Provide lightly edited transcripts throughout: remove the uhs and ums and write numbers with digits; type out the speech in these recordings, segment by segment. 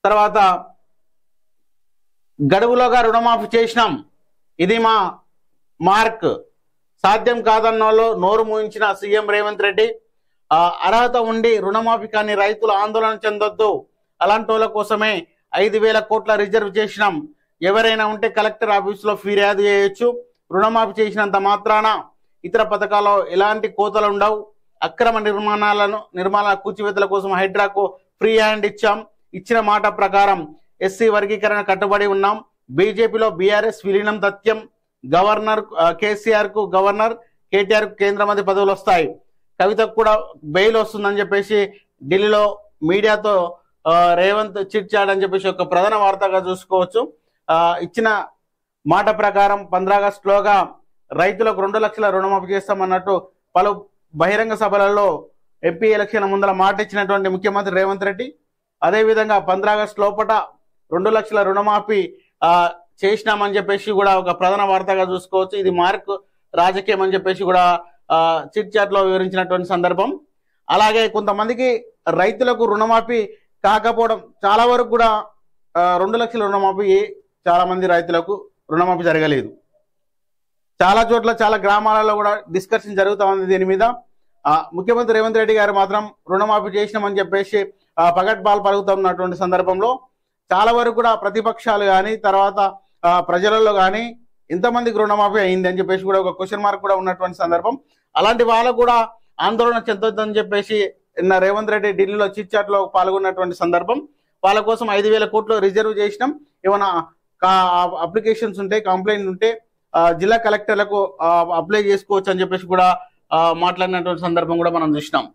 తర్వాత గడువులోగా రుణమాఫీ చేసినాం, ఇది మా మార్క్, సాధ్యం కాదన్నోళ్ళు నోరు మూయించిన సీఎం రేవంత్ రెడ్డి. అర్హత ఉండి రుణమాఫీ కానీ రైతులు ఆందోళన చెందొద్దు, అలాంటి వాళ్ళ కోసమే 5,000 కోట్ల రిజర్వ్ చేసినాం, ఎవరైనా ఉంటే కలెక్టర్ ఆఫీసులో ఫిర్యాదు చేయొచ్చు, రుణమాఫీ చేసినంత మాత్రాన ఇతర పథకాల్లో ఎలాంటి కోతలు ఉండవు, అక్రమ నిర్మాణ కూల్చివేతల కోసం హైడ్రాకు ఫ్రీ హ్యాండ్ ఇచ్చాం, ఇచ్చిన మాట ప్రకారం ఎస్సీ వర్గీకరణ కట్టుబడి ఉన్నాం, బీజేపీలో బీఆర్ఎస్ విలీనం తథ్యం, గవర్నర్ కేసీఆర్ కు గవర్నర్, కేటీఆర్ కు కేంద్ర మంత్రి పదవులు వస్తాయి, కవితకు కూడా బెయిల్ వస్తుందని చెప్పేసి ఢిల్లీలో మీడియాతో రేవంత్ చిట్చాడని చెప్పేసి ఒక ప్రధాన వార్తగా చూసుకోవచ్చు. ఇచ్చిన మాట ప్రకారం 15 ఆగస్టులోగా రైతులకు 2 లక్షల రుణమాఫీ చేస్తామన్నట్టు పలు బహిరంగ సభలలో ఎంపీ ఎలక్షన్ ముందర మాట ఇచ్చినటువంటి ముఖ్యమంత్రి రేవంత్ రెడ్డి, అదేవిధంగా 15 ఆగస్టు లోపల 2 లక్షల రుణమాఫీ చేసినామని చెప్పేసి కూడా ఒక ప్రధాన వార్తగా చూసుకోవచ్చు. ఇది మార్క్ రాజకీయం అని చెప్పేసి కూడా చిట్ చాట్ లో వివరించినటువంటి సందర్భం. అలాగే కొంతమందికి రైతులకు రుణమాఫీ కాకపోవడం, చాలా వరకు కూడా 2 లక్షల రుణమాఫీ చాలా మంది రైతులకు రుణమాఫీ జరగలేదు. చాలా చోట్ల చాలా గ్రామాలలో కూడా డిస్కషన్ జరుగుతూ ఉంది దీని మీద. ముఖ్యమంత్రి రేవంత్ రెడ్డి గారు మాత్రం రుణమాఫీ చేసినామని చెప్పేసి పగడ్బాల్ పలుకుతున్నటువంటి సందర్భంలో చాలా వరకు కూడా ప్రతిపక్షాలు కానీ తర్వాత ప్రజలలో కానీ ఎంతమందికి రుణమాఫీ అయింది అని చెప్పేసి కూడా ఒక క్వశ్చన్ మార్క్ కూడా ఉన్నటువంటి సందర్భం. అలాంటి వాళ్ళకు కూడా ఆందోళన చెందొద్దని చెప్పేసి నిన్న రేవంత్ రెడ్డి ఢిల్లీలో చిట్ చాట్ లో పాల్గొన్నటువంటి సందర్భం. వాళ్ళ కోసం 5,000 కోట్లు రిజర్వ్ చేసినాం, ఏమైనా అప్లికేషన్స్ ఉంటే కంప్లైంట్ ఉంటే జిల్లా కలెక్టర్లకు అప్లై చేసుకోవచ్చు అని చెప్పేసి కూడా మాట్లాడినటువంటి సందర్భం కూడా మనం చూసినాం.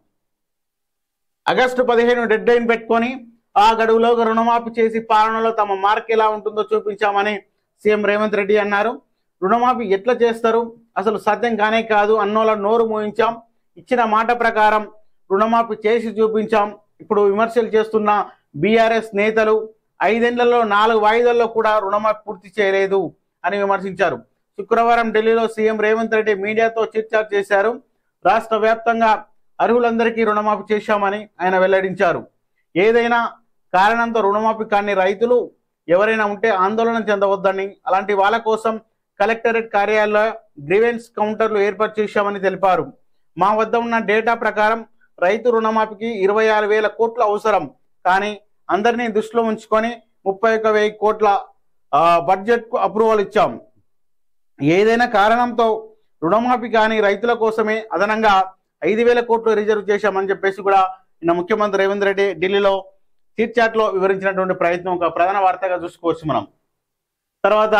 ఆగస్టు 15 డెడ్ లైన్ పెట్టుకొని ఆ గడువులోగా రుణమాఫీ చేసి పాలనలో తమ మార్క్ ఎలా ఉంటుందో చూపించామని సీఎం రేవంత్ రెడ్డి అన్నారు. రుణమాఫీ ఎట్లా చేస్తారు, అసలు సాధ్యం కానే కాదు అన్నోళ్ళ నోరు మోయించాం, ఇచ్చిన మాట ప్రకారం రుణమాఫీ చేసి చూపించాం. ఇప్పుడు విమర్శలు చేస్తున్న బీఆర్ఎస్ నేతలు 5 ఏళ్లలో 4 వాయిదాల్లో కూడా రుణమాఫీ పూర్తి చేయలేదు అని విమర్శించారు. శుక్రవారం ఢిల్లీలో సీఎం రేవంత్ రెడ్డి మీడియాతో చర్చ చేశారు. రాష్ట్ర వ్యాప్తంగా అర్హులందరికీ రుణమాఫీ చేశామని ఆయన వెల్లడించారు. ఏదైనా కారణంతో రుణమాఫీ కాని రైతులు ఎవరైనా ఉంటే ఆందోళన చెందవద్దని, అలాంటి వాళ్ళ కోసం కలెక్టరేట్ కార్యాలయంలో గ్రీవెన్స్ కౌంటర్లు ఏర్పాటు చేశామని తెలిపారు. మా వద్ద ఉన్న డేటా ప్రకారం రైతు రుణమాఫీకి 26,000 కోట్లు అవసరం, కానీ అందరినీ దృష్టిలో ఉంచుకొని 31,000 కోట్ల బడ్జెట్ కు అప్రూవల్ ఇచ్చాం. ఏదైనా కారణంతో రుణమాఫీ కానీ రైతుల కోసమే అదనంగా 5,000 కోట్లు రిజర్వ్ చేశామని చెప్పేసి కూడా నిన్న ముఖ్యమంత్రి రేవంత్ రెడ్డి ఢిల్లీలో చిట్ చాట్ లో వివరించినటువంటి ప్రయత్నం ఒక ప్రధాన వార్తగా చూసుకోవచ్చు మనం. తర్వాత